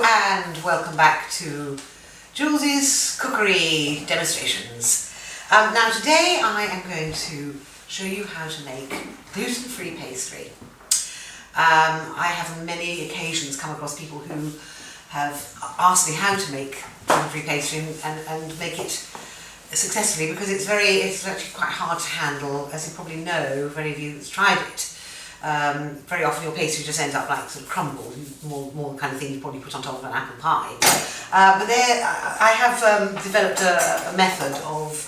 and welcome back to Jules's cookery demonstrations. Now today I am going to show you how to make gluten-free pastry. I have on many occasions come across people who have asked me how to make gluten-free pastry and make it successfully, because it's actually quite hard to handle, as you probably know, for any of you that's tried it. Very often your pastry just ends up like sort of crumbled, more the kind of thing you probably put on top of an apple pie. But I have developed a method of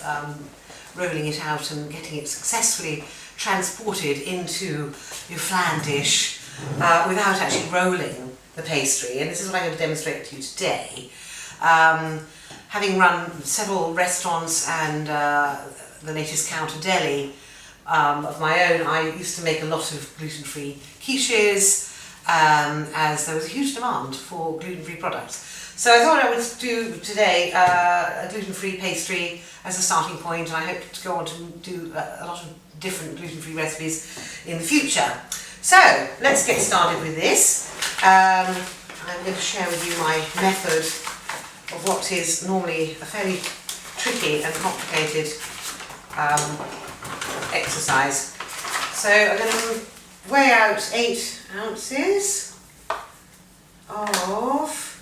rolling it out and getting it successfully transported into your flan dish without actually rolling the pastry. And this is what I'm going to demonstrate to you today. Having run several restaurants and the latest counter deli of my own, I used to make a lot of gluten-free quiches, as there was a huge demand for gluten-free products. So I thought I would do today a gluten-free pastry as a starting point, and I hope to go on to do a lot of different gluten-free recipes in the future. So let's get started with this. I'm going to share with you my method of what is normally a fairly tricky and complicated exercise. So I'm going to weigh out 8 ounces of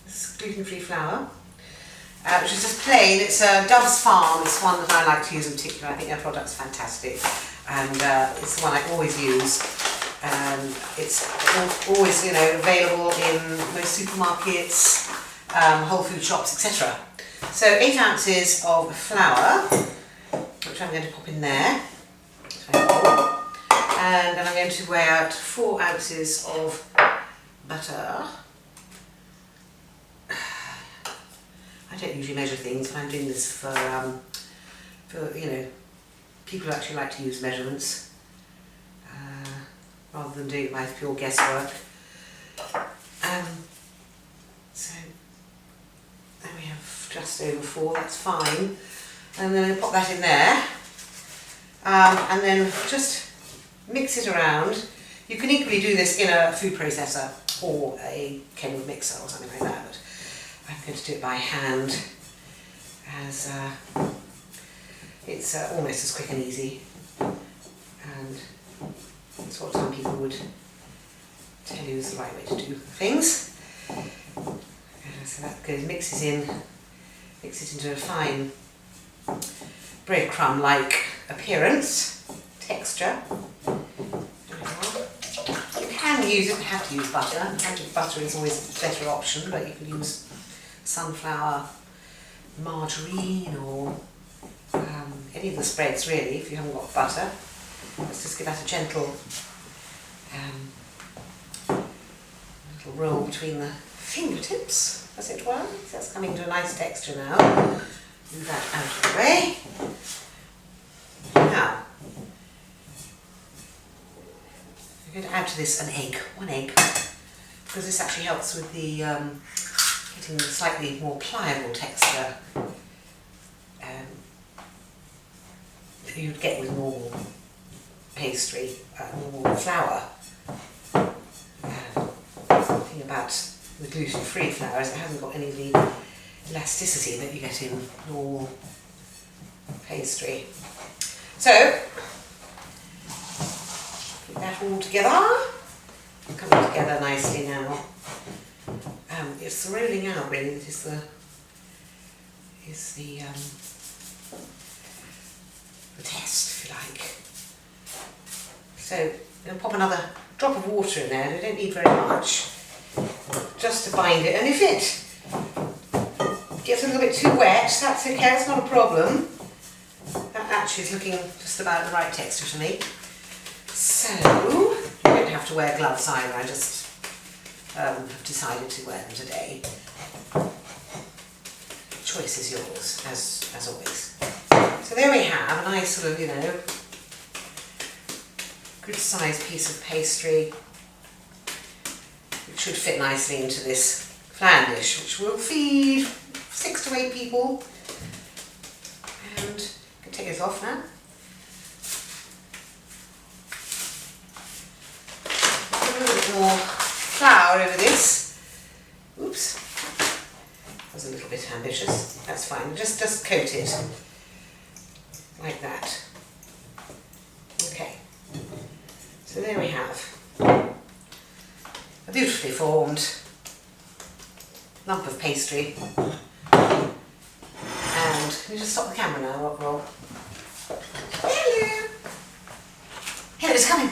this gluten-free flour, which is just plain. It's Dove's Farm. It's one that I like to use in particular. I think their product's fantastic, and it's the one I always use. It's always, available in most supermarkets, Whole Food shops, etc. So 8 ounces of flour, which I'm going to pop in there, and then I'm going to weigh out 4 ounces of butter. I don't usually measure things, but I'm doing this for people who actually like to use measurements rather than do it by pure guesswork. So there we have just over 4. That's fine. And then I'll pop that in there, and then just mix it around. You can equally do this in a food processor or a chemical mixer or something like that, but I'm going to do it by hand, as it's almost as quick and easy, and that's what some people would tell you is the right way to do things. So that goes, mixes it into a fine breadcrumb-like appearance, texture. You can use, you don't have to use butter. Butter is always a better option, but you can use sunflower, margarine, or any of the spreads really, if you haven't got butter. Let's just give that a gentle little roll between the fingertips, as it were. So that's coming to a nice texture now. Move that out of the way. Now, I'm going to add to this an egg, 1 egg, because this actually helps with the getting the slightly more pliable texture that you'd get with normal pastry, normal flour. The thing about the gluten-free flour is it hasn't got any of the elasticity that you get in normal pastry. So, put that all together. It's coming together nicely now. It's the rolling out really that is the test, if you like. So I'm going to pop another drop of water in there. I don't need very much, just to bind it. And if it gets a little bit too wet, that's okay, that's not a problem. That actually is looking just about the right texture to me. So, you don't have to wear gloves either, I just have decided to wear them today. The choice is yours, as always. So there we have a nice sort of, good sized piece of pastry, which should fit nicely into this flan dish, which will feed 6 to 8 people. And I can take this off now. Put a little bit more flour over this, Oops, that was a little bit ambitious. That's fine. Just coat it like that. Okay. So there we have a beautifully formed lump of pastry. And can you just stop the camera now, Rock Roll? Hello! Here, it's coming.